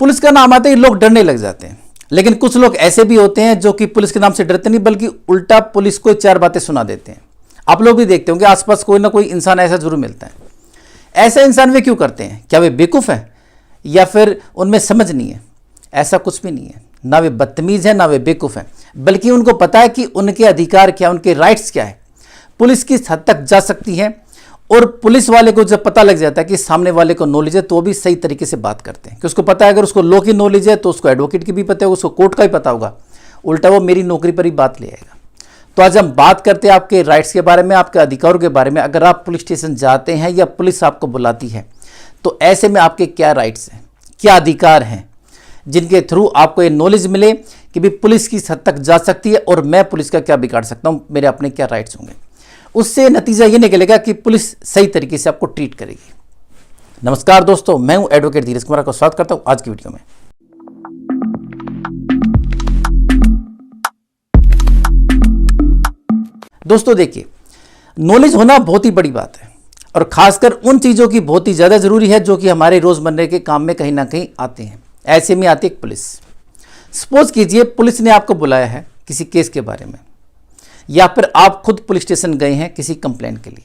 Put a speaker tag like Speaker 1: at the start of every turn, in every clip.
Speaker 1: Police का नाम आते ही लोग डरने लग जाते हैं, लेकिन कुछ लोग ऐसे भी होते हैं जो कि पुलिस के नाम से डरते नहीं बल्कि उल्टा पुलिस को चार बातें सुना देते हैं। आप लोग भी देखते होंगे आसपास कोई ना कोई इंसान ऐसा जरूर मिलता है। ऐसे इंसान वे क्यों करते हैं? क्या वे बेवकूफ़ हैं या फिर उनमें समझ नहीं है? ऐसा कुछ भी नहीं है। ना वे बदतमीज़ है ना वे बेवकूफ़ हैं, बल्कि उनको पता है कि उनके अधिकार क्या, उनके राइट्स क्या है। पुलिस किस हद तक जा सकती है, और पुलिस वाले को जब पता लग जाता है कि सामने वाले को नॉलेज है तो वो भी सही तरीके से बात करते हैं कि उसको पता है अगर उसको लॉ की नॉलेज है तो उसको एडवोकेट की भी पता है, उसको कोर्ट का भी पता होगा, उल्टा वो मेरी नौकरी पर ही बात ले आएगा। तो आज हम बात करते हैं आपके राइट्स के बारे में, आपके अधिकारों के बारे में। अगर आप पुलिस स्टेशन जाते हैं या पुलिस आपको बुलाती है तो ऐसे में आपके क्या राइट्स हैं, क्या अधिकार हैं, जिनके थ्रू आपको ये नॉलेज मिले कि भी पुलिस किस हद तक जा सकती है और मैं पुलिस का क्या बिगाड़ सकता हूँ, मेरे अपने क्या राइट्स होंगे। उससे नतीजा ये निकलेगा कि पुलिस सही तरीके से आपको ट्रीट करेगी। नमस्कार दोस्तों, मैं हूं एडवोकेट धीरज कुमार, को स्वागत करता हूं आज की वीडियो में। दोस्तों देखिए, नॉलेज होना बहुत ही बड़ी बात है और खासकर उन चीज़ों की बहुत ही ज़्यादा ज़रूरी है जो कि हमारे रोज़मर्रा के काम में कहीं ना कहीं आते हैं। ऐसे में आती है पुलिस। सपोज कीजिए पुलिस ने आपको बुलाया है किसी केस के बारे में, या फिर आप खुद पुलिस स्टेशन गए हैं किसी कंप्लेंट के लिए।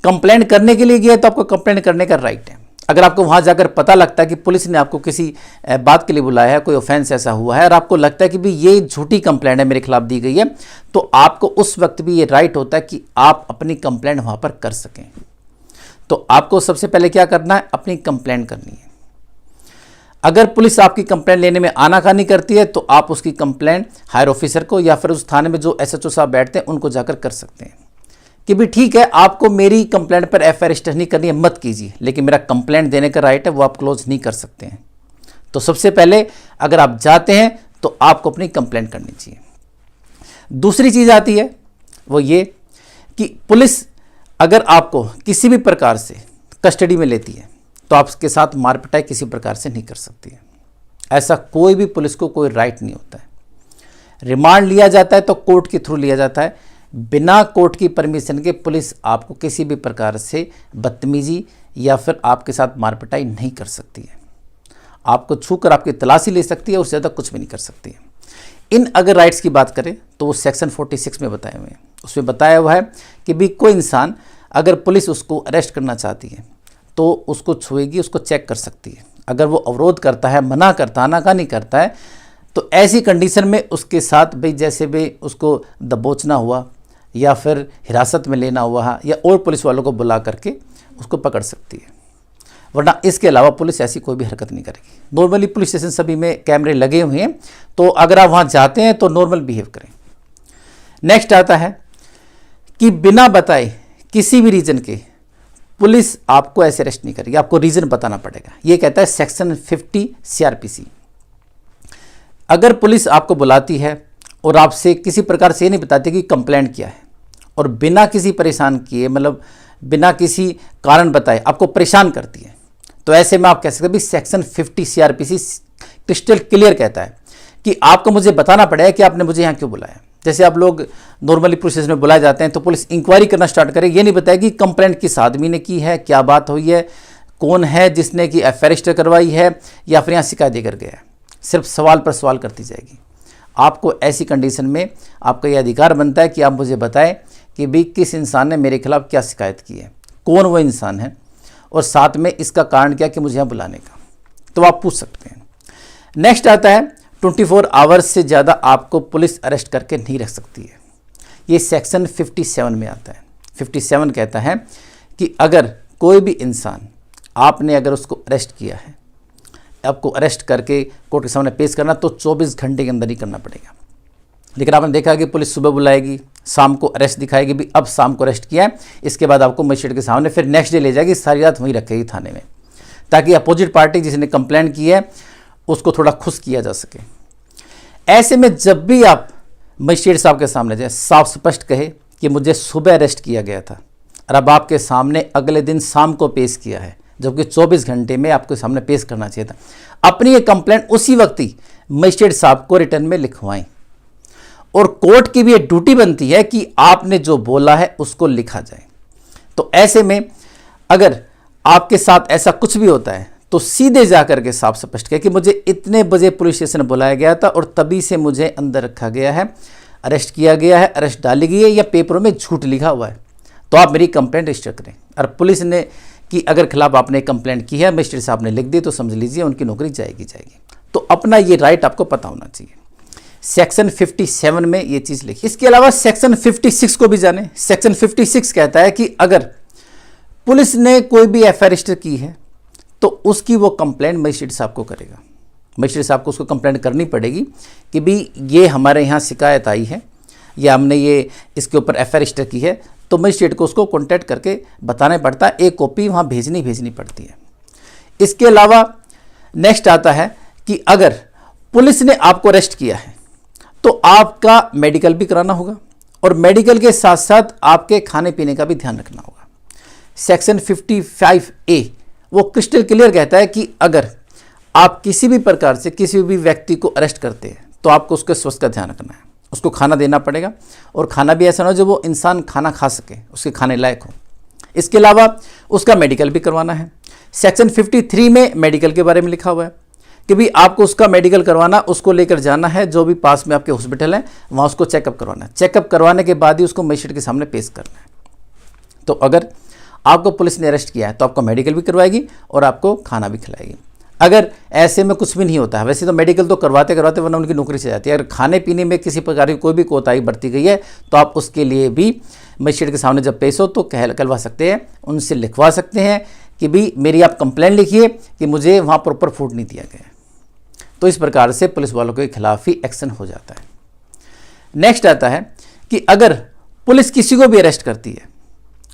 Speaker 1: कंप्लेंट करने के लिए गए तो आपको कंप्लेंट करने का राइट है। अगर आपको वहां जाकर पता लगता है कि पुलिस ने आपको किसी बात के लिए बुलाया है, कोई ऑफेंस ऐसा हुआ है और आपको लगता है कि भी ये झूठी कंप्लेंट है, मेरे खिलाफ दी गई है, तो आपको उस वक्त भी ये राइट होता है कि आप अपनी कंप्लेंट वहां पर कर सकें। तो आपको सबसे पहले क्या करना है? अपनी कंप्लेंट करनी है। अगर पुलिस आपकी कंप्लेंट लेने में आनाकानी करती है तो आप उसकी कंप्लेंट हायर ऑफिसर को या फिर उस थाने में जो एसएचओ साहब बैठते हैं उनको जाकर कर सकते हैं कि भी ठीक है, आपको मेरी कंप्लेंट पर एफआईआर रजिस्टर नहीं करनी है, मत कीजिए, लेकिन मेरा कंप्लेंट देने का राइट है वो आप क्लोज नहीं कर सकते हैं। तो सबसे पहले अगर आप जाते हैं तो आपको अपनी कंप्लेंट करनी चाहिए। दूसरी चीज़ आती है वो ये कि पुलिस अगर आपको किसी भी प्रकार से कस्टडी में लेती है तो आपके साथ मार पिटाई किसी प्रकार से नहीं कर सकती है। ऐसा कोई भी पुलिस को कोई राइट नहीं होता है। रिमांड लिया जाता है तो कोर्ट के थ्रू लिया जाता है। बिना कोर्ट की परमिशन के पुलिस आपको किसी भी प्रकार से बदतमीजी या फिर आपके साथ मार पिटाई नहीं कर सकती है। आपको छूकर आपकी तलाशी ले सकती है, उससे ज़्यादा कुछ भी नहीं कर सकती है। इन अगर राइट्स की बात करें तो वो सेक्शन 46 में बताए हुए हैं। उसमें बताया हुआ है कि भी कोई इंसान अगर पुलिस उसको अरेस्ट करना चाहती है तो उसको छुएगी, उसको चेक कर सकती है। अगर वो अवरोध करता है, मना करता है, आनाकानी करता है, तो ऐसी कंडीशन में उसके साथ भाई जैसे भी उसको दबोचना हुआ या फिर हिरासत में लेना हुआ या और पुलिस वालों को बुला करके उसको पकड़ सकती है। वरना इसके अलावा पुलिस ऐसी कोई भी हरकत नहीं करेगी। नॉर्मली पुलिस स्टेशन सभी में कैमरे लगे हुए हैं, तो अगर आप वहाँ जाते हैं तो नॉर्मल बिहेव करें। नेक्स्ट आता है कि बिना बताए किसी भी रीज़न के पुलिस आपको ऐसे अरेस्ट नहीं करेगी, आपको रीज़न बताना पड़ेगा। ये कहता है सेक्शन 50 सीआरपीसी। अगर पुलिस आपको बुलाती है और आपसे किसी प्रकार से ये नहीं बताती कि कंप्लेंट क्या है और बिना किसी परेशान किए, मतलब बिना किसी कारण बताए आपको परेशान करती है, तो ऐसे में आप कह सकते हैं भी सेक्शन 50 सीआरपीसी क्रिस्टल क्लियर कहता है कि आपको मुझे बताना पड़ेगा कि आपने मुझे यहाँ क्यों बुलाया। जैसे आप लोग नॉर्मली पुलिस स्टेशन में बुलाए जाते हैं तो पुलिस इंक्वायरी करना स्टार्ट करे, ये नहीं बताएगी कंप्लेंट किस आदमी ने की है, क्या बात हुई है, कौन है जिसने कि एफआईआर रजिस्टर करवाई है या फिर यहाँ शिकायत देकर गया है। सिर्फ सवाल पर सवाल करती जाएगी। आपको ऐसी कंडीशन में आपका ये अधिकार बनता है कि आप मुझे बताएं कि भी किस इंसान ने मेरे खिलाफ क्या शिकायत की है, कौन वो इंसान है और साथ में इसका कारण क्या कि मुझे यहाँ बुलाने का, तो आप पूछ सकते हैं। नेक्स्ट आता है 24 आवर्स से ज़्यादा आपको पुलिस अरेस्ट करके नहीं रख सकती है। ये सेक्शन 57 में आता है। 57 कहता है कि अगर कोई भी इंसान आपने अगर उसको अरेस्ट किया है, आपको अरेस्ट करके कोर्ट के सामने पेश करना तो 24 घंटे के अंदर ही करना पड़ेगा। लेकिन आपने देखा कि पुलिस सुबह बुलाएगी, शाम को अरेस्ट दिखाएगी, भी अब शाम को अरेस्ट किया है, इसके बाद आपको मजिस्ट्रेट के सामने फिर नेक्स्ट डे ले जाएगी, सारी रात वहीं रखेगी थाने में, ताकि अपोजिट पार्टी जिसने कंप्लेंट की है उसको थोड़ा खुश किया जा सके। ऐसे में जब भी आप मजिस्ट्रेट साहब के सामने जाए, साफ स्पष्ट कहे कि मुझे सुबह अरेस्ट किया गया था और अब आपके सामने अगले दिन शाम को पेश किया है, जबकि 24 घंटे में आपके सामने पेश करना चाहिए था। अपनी ये कंप्लेंट उसी वक्त ही मजिस्ट्रेट साहब को रिटर्न में लिखवाएं और कोर्ट की भी ये ड्यूटी बनती है कि आपने जो बोला है उसको लिखा जाए। तो ऐसे में अगर आपके साथ ऐसा कुछ भी होता है तो सीधे जा करके साफ स्पष्ट किया कि मुझे इतने बजे पुलिस स्टेशन बुलाया गया था और तभी से मुझे अंदर रखा गया है, अरेस्ट किया गया है, अरेस्ट डाली गई है या पेपरों में झूठ लिखा हुआ है, तो आप मेरी कंप्लेंट रजिस्टर करें। और पुलिस ने कि अगर खिलाफ आपने कंप्लेंट की है, मजिस्ट्रेट साहब ने लिख दी, तो समझ लीजिए उनकी नौकरी जाएगी। तो अपना ये राइट आपको पता होना चाहिए। सेक्शन 57 में ये चीज़ लिखी। इसके अलावा सेक्शन 56 को भी जाने। सेक्शन 56 कहता है कि अगर पुलिस ने कोई भी एफआईआर रजिस्टर की है तो उसकी वो कंप्लेंट मजिस्ट्रेट साहब को करेगा। मजिस्ट्रेट साहब को उसको कंप्लेंट करनी पड़ेगी कि भी ये हमारे यहाँ शिकायत आई है या हमने ये इसके ऊपर एफआईआर रजिस्टर की है, तो मजिस्ट्रेट को उसको कॉन्टैक्ट करके बताना पड़ता है, एक कॉपी वहाँ भेजनी पड़ती है। इसके अलावा नेक्स्ट आता है कि अगर पुलिस ने आपको अरेस्ट किया है तो आपका मेडिकल भी कराना होगा और मेडिकल के साथ साथ आपके खाने पीने का भी ध्यान रखना होगा। सेक्शन 55A वो क्रिस्टल क्लियर कहता है कि अगर आप किसी भी प्रकार से किसी भी व्यक्ति को अरेस्ट करते हैं तो आपको उसके स्वास्थ्य का ध्यान रखना है, उसको खाना देना पड़ेगा और खाना भी ऐसा ना हो जो वो इंसान खाना खा सके, उसके खाने लायक हो। इसके अलावा उसका मेडिकल भी करवाना है। सेक्शन 53 में मेडिकल के बारे में लिखा हुआ है कि भी आपको उसका मेडिकल करवाना, उसको लेकर जाना है जो भी पास में आपके हॉस्पिटल है, वहाँ उसको चेकअप करवाना है। चेकअप करवाने के बाद ही उसको मजिस्ट्रेट के सामने पेश करना है। तो अगर आपको पुलिस ने अरेस्ट किया है तो आपका मेडिकल भी करवाएगी और आपको खाना भी खिलाएगी। अगर ऐसे में कुछ भी नहीं होता है, वैसे तो मेडिकल तो करवाते वरना उनकी नौकरी से जाती है। अगर खाने पीने में किसी प्रकार की कोई भी कोताही बरती गई है तो आप उसके लिए भी मजिस्ट्रेट के सामने जब पेश हो तो कहलवा सकते हैं, उनसे लिखवा सकते हैं कि भी मेरी आप कंप्लेंट लिखिए कि मुझे वहाँ प्रॉपर फूड नहीं दिया गया। तो इस प्रकार से पुलिस वालों के खिलाफ ही एक्शन हो जाता है। नेक्स्ट आता है कि अगर पुलिस किसी को भी अरेस्ट करती है,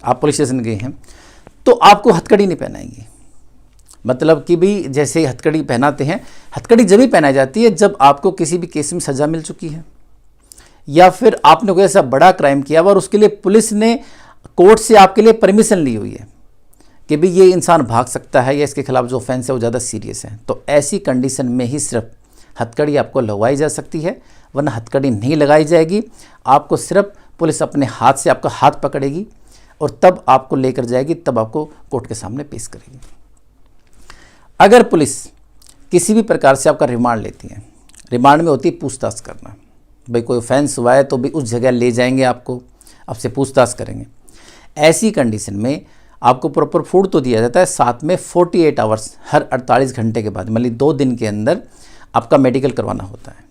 Speaker 1: आप पुलिस स्टेशन गए हैं, तो आपको हथकड़ी नहीं पहनाएंगी। मतलब कि भी जैसे हथकड़ी पहनाते हैं, हथकड़ी जब भी पहनाई जाती है जब आपको किसी भी केस में सज़ा मिल चुकी है या फिर आपने कोई ऐसा बड़ा क्राइम किया हुआ और उसके लिए पुलिस ने कोर्ट से आपके लिए परमिशन ली हुई है कि भी ये इंसान भाग सकता है या इसके खिलाफ जो ऑफेंस है वो ज़्यादा सीरियस है, तो ऐसी कंडीशन में ही सिर्फ हथकड़ी आपको लगवाई जा सकती है, वरना हथकड़ी नहीं लगाई जाएगी। आपको सिर्फ पुलिस अपने हाथ से आपका हाथ पकड़ेगी और तब आपको लेकर जाएगी, तब आपको कोर्ट के सामने पेश करेगी। अगर पुलिस किसी भी प्रकार से आपका रिमांड लेती है, रिमांड में होती है पूछताछ करना, भाई कोई ऑफेंस हुआ है तो भी उस जगह ले जाएंगे, आपसे पूछताछ करेंगे। ऐसी कंडीशन में आपको प्रॉपर फूड तो दिया जाता है, साथ में 48 आवर्स हर 48 घंटे के बाद, मतलब 2 दिन के अंदर आपका मेडिकल करवाना होता है।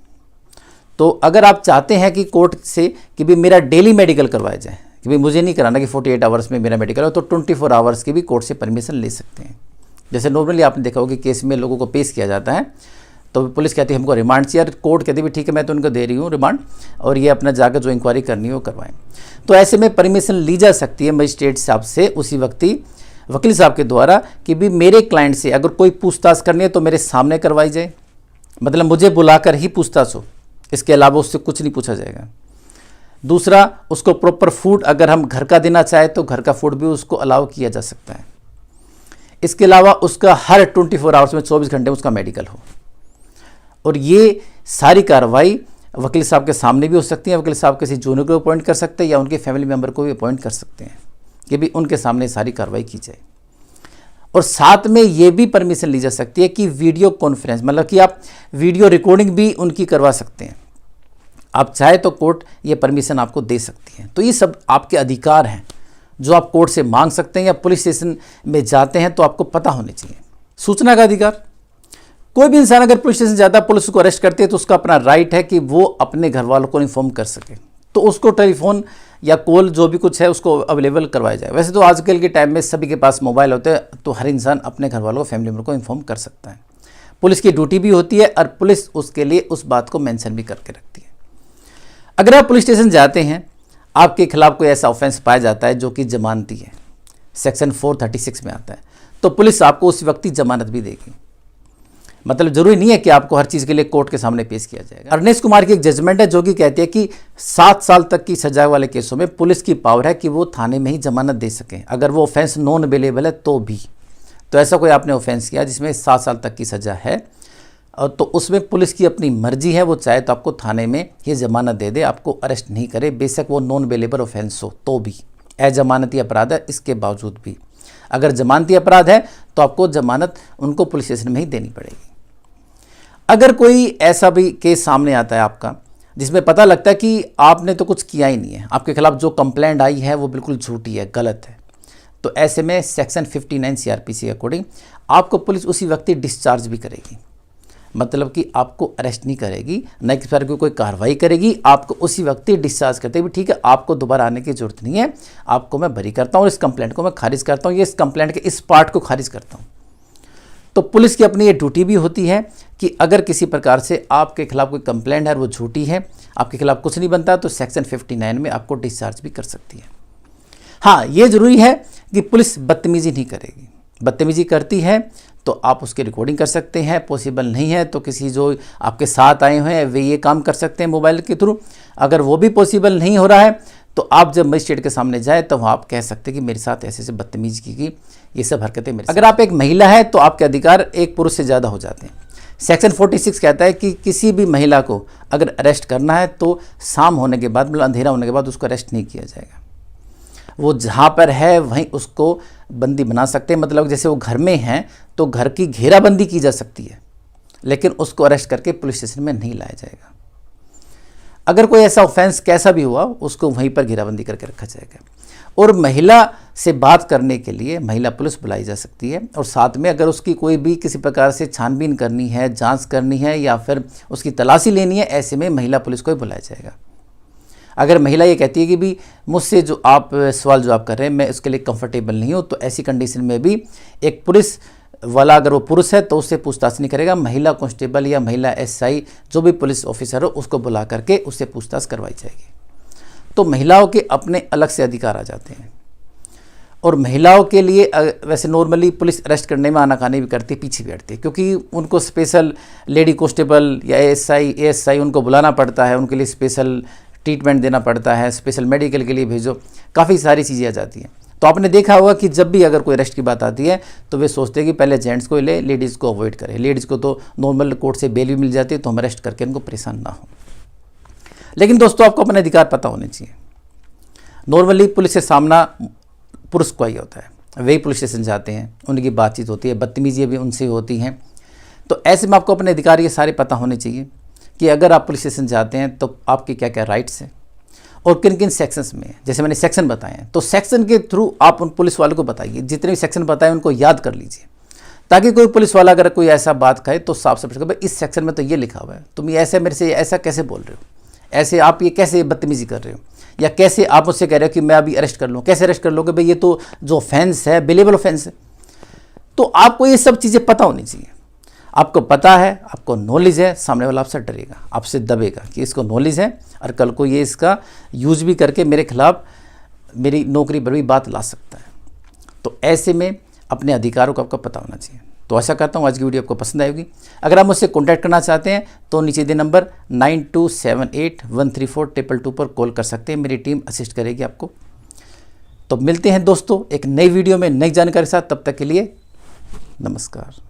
Speaker 1: तो अगर आप चाहते हैं कि कोर्ट से कि भी मेरा डेली मेडिकल करवाया जाए, कि भाई मुझे नहीं कराना कि 48 आवर्स में मेरा मेडिकल हो, तो 24 आवर्स की भी कोर्ट से परमिशन ले सकते हैं। जैसे नॉर्मली आपने देखा होगा कि केस में लोगों को पेश किया जाता है तो पुलिस कहती है हमको रिमांड चाहिए, कोर्ट कहती है ठीक है मैं तो उनको दे रही हूँ रिमांड, और ये अपना जाकर जो इंक्वायरी करनी है वो करवाएं। तो ऐसे में परमिशन ली जा सकती है मजिस्ट्रेट साहब से उसी वकील साहब के द्वारा कि भी मेरे क्लाइंट से अगर कोई पूछताछ करनी है तो मेरे सामने करवाई जाए, मतलब मुझे बुलाकर ही पूछताछ हो, इसके अलावा उससे कुछ नहीं पूछा जाएगा। दूसरा, उसको प्रॉपर फूड अगर हम घर का देना चाहे तो घर का फूड भी उसको अलाउ किया जा सकता है। इसके अलावा उसका हर 24 आवर्स में 24 घंटे में उसका मेडिकल हो। और ये सारी कार्रवाई वकील साहब के सामने भी हो सकती है। वकील साहब किसी जूनियर को अपॉइंट कर सकते हैं या उनके फैमिली मेम्बर को भी अपॉइंट कर सकते हैं कि भी उनके सामने सारी कार्रवाई की जाए। और साथ में ये भी परमिशन ली जा सकती है कि वीडियो कॉन्फ्रेंस, मतलब कि आप वीडियो रिकॉर्डिंग भी उनकी करवा सकते हैं। आप चाहे तो कोर्ट ये परमिशन आपको दे सकती है। तो ये सब आपके अधिकार हैं जो आप कोर्ट से मांग सकते हैं या पुलिस स्टेशन में जाते हैं तो आपको पता होने चाहिए। सूचना का अधिकार, कोई भी इंसान अगर पुलिस स्टेशन जाता है, पुलिस को अरेस्ट करती है, तो उसका अपना राइट है कि वो अपने घर वालों को इन्फॉर्म कर सके, तो उसको टेलीफोन या कॉल जो भी कुछ है उसको अवेलेबल करवाया जाए। वैसे तो आजकल के टाइम में सभी के पास मोबाइल होते हैं, तो हर इंसान अपने घर वालों को, फैमिली मेम्बर को इन्फॉर्म कर सकता है। पुलिस की ड्यूटी भी होती है और पुलिस उसके लिए उस बात को मेंशन भी करके रखती है। अगर आप पुलिस स्टेशन जाते हैं, आपके खिलाफ कोई ऐसा ऑफेंस पाया जाता है जो कि जमानती है, सेक्शन 436 में आता है, तो पुलिस आपको उस वक्त ही जमानत भी देगी। मतलब जरूरी नहीं है कि आपको हर चीज़ के लिए कोर्ट के सामने पेश किया जाएगा। अर्नेस्ट कुमार की एक जजमेंट है जो कि कहती है कि 7 साल तक की सजा वाले केसों में पुलिस की पावर है कि वो थाने में ही जमानत दे सकें, अगर वो ऑफेंस नॉन अवेलेबल है तो भी। तो ऐसा कोई आपने ऑफेंस किया जिसमें 7 साल तक की सजा है, और तो उसमें पुलिस की अपनी मर्जी है, वो चाहे तो आपको थाने में ये जमानत दे दे, आपको अरेस्ट नहीं करे, बेशक वो नॉन अवेलेबल ऑफेंस हो तो भी, अजमानती अपराध है इसके बावजूद भी। अगर जमानती अपराध है तो आपको जमानत उनको पुलिस स्टेशन में ही देनी पड़ेगी। अगर कोई ऐसा भी केस सामने आता है आपका जिसमें पता लगता है कि आपने तो कुछ किया ही नहीं है, आपके खिलाफ जो कंप्लेंट आई है वो बिल्कुल झूठी है, गलत है, तो ऐसे में सेक्शन 59 CRPC के अकॉर्डिंग आपको पुलिस उसी वक्त ही डिस्चार्ज भी करेगी। मतलब कि आपको अरेस्ट नहीं करेगी, न कि पर कोई कार्रवाई करेगी, आपको उसी वक्त ही डिस्चार्ज करते भी ठीक है, आपको दोबारा आने की जरूरत नहीं है, आपको मैं बरी करता हूँ, इस कंप्लेंट को मैं खारिज करता हूँ, ये इस कंप्लेंट के इस पार्ट को खारिज करता हूँ। तो पुलिस की अपनी ये ड्यूटी भी होती है कि अगर किसी प्रकार से आपके खिलाफ कोई कंप्लेंट है और वो झूठी है, आपके खिलाफ कुछ नहीं बनता, तो सेक्शन 59 में आपको डिस्चार्ज भी कर सकती है। हाँ, ये ज़रूरी है कि पुलिस बदतमीज़ी नहीं करेगी। बदतमीज़ी करती है तो आप उसकी रिकॉर्डिंग कर सकते हैं, पॉसिबल नहीं है तो किसी जो आपके साथ आए हुए हैं वे ये काम कर सकते हैं मोबाइल के थ्रू। अगर वो भी पॉसिबल नहीं हो रहा है तो आप जब मजिस्ट्रेट के सामने जाए तो वहाँ आप कह सकते हैं कि मेरे साथ ऐसे बदतमीज़ी की गई, ये सब हरकतें मेरे। अगर आप एक महिला है तो आपके अधिकार एक पुरुष से ज़्यादा हो जाते हैं। सेक्शन 46 कहता है कि किसी भी महिला को अगर अरेस्ट करना है तो शाम होने के बाद, मतलब अंधेरा होने के बाद उसको अरेस्ट नहीं किया जाएगा। वो जहाँ पर है वहीं उसको बंदी बना सकते हैं। मतलब जैसे वो घर में हैं तो घर की घेराबंदी की जा सकती है, लेकिन उसको अरेस्ट करके पुलिस स्टेशन में नहीं लाया जाएगा। अगर कोई ऐसा ऑफेंस कैसा भी हुआ उसको वहीं पर घेराबंदी करके रखा जाएगा। और महिला से बात करने के लिए महिला पुलिस बुलाई जा सकती है, और साथ में अगर उसकी कोई भी किसी प्रकार से छानबीन करनी है, जांच करनी है या फिर उसकी तलाशी लेनी है, ऐसे में महिला पुलिस को ही बुलाया जाएगा। अगर महिला ये कहती है कि भी मुझसे जो आप सवाल जो आप कर रहे हैं मैं उसके लिए कंफर्टेबल नहीं हूँ, तो ऐसी कंडीशन में भी एक पुलिस वाला अगर वो पुरुष है तो उससे पूछताछ नहीं करेगा, महिला कांस्टेबल या महिला SI जो भी पुलिस ऑफिसर हो उसको बुला करके उससे पूछताछ करवाई जाएगी। तो महिलाओं के अपने अलग से अधिकार आ जाते हैं। और महिलाओं के लिए वैसे नॉर्मली पुलिस अरेस्ट करने में आनाकानी भी करती है, पीछे भी हटती है, क्योंकि उनको स्पेशल लेडी कांस्टेबल या ASI उनको बुलाना पड़ता है, उनके लिए स्पेशल ट्रीटमेंट देना पड़ता है, स्पेशल मेडिकल के लिए भेजो, काफ़ी सारी चीज़ें आ जाती हैं। तो आपने देखा होगा कि जब भी अगर कोई अरेस्ट की बात आती है तो वे सोचते हैं कि पहले जेंट्स को ले, लेडीज़ को अवॉइड करें। लेडीज़ को तो नॉर्मल कोर्ट से बेल भी मिल जाती है तो हम अरेस्ट करके उनको परेशान ना हो। लेकिन दोस्तों आपको अपने अधिकार पता होने चाहिए। नॉर्मली पुलिस से सामना पुरुष को ही होता है, वही पुलिस स्टेशन जाते हैं, उनकी बातचीत होती है, बदतमीजी भी उनसे होती हैं। तो ऐसे में आपको अपने अधिकार ये सारे पता होने चाहिए कि अगर आप पुलिस स्टेशन जाते हैं तो आपके क्या क्या राइट्स हैं और किन किन सेक्शंस में। जैसे मैंने सेक्शन बताए हैं तो सेक्शन के थ्रू आप उन पुलिस वालों को बताइए, जितने भी सेक्शन बताए उनको याद कर लीजिए, ताकि कोई पुलिस वाला अगर कोई ऐसा बात कहे तो साफ साफ भाई इस सेक्शन में तो ये लिखा हुआ है, तुम ये ऐसे मेरे से ऐसा कैसे बोल रहे हो, ऐसे आप ये कैसे बदतमीजी कर रहे हो, या कैसे आप मुझसे कह रहे हो कि मैं अभी अरेस्ट कर लूँ। कैसे अरेस्ट कर लोगे भाई, ये तो जो ऑफेंस है बिलेबल ऑफेंस है। तो आपको ये सब चीज़ें पता होनी चाहिए। आपको पता है, आपको नॉलेज है, सामने वाला आपसे डरेगा, आपसे दबेगा कि इसको नॉलेज है और कल को ये इसका यूज भी करके मेरे खिलाफ मेरी नौकरी पर भी बात ला सकता है। तो ऐसे में अपने अधिकारों का आपको पता होना चाहिए। तो आशा करता हूँ आज की वीडियो आपको पसंद आएगी। अगर आप मुझसे कॉन्टैक्ट करना चाहते हैं तो नीचे दे नंबर 9278134222 पर कॉल कर सकते हैं, मेरी टीम असिस्ट करेगी आपको। तो मिलते हैं दोस्तों एक नई वीडियो में नई जानकारी के साथ, तब तक के लिए नमस्कार।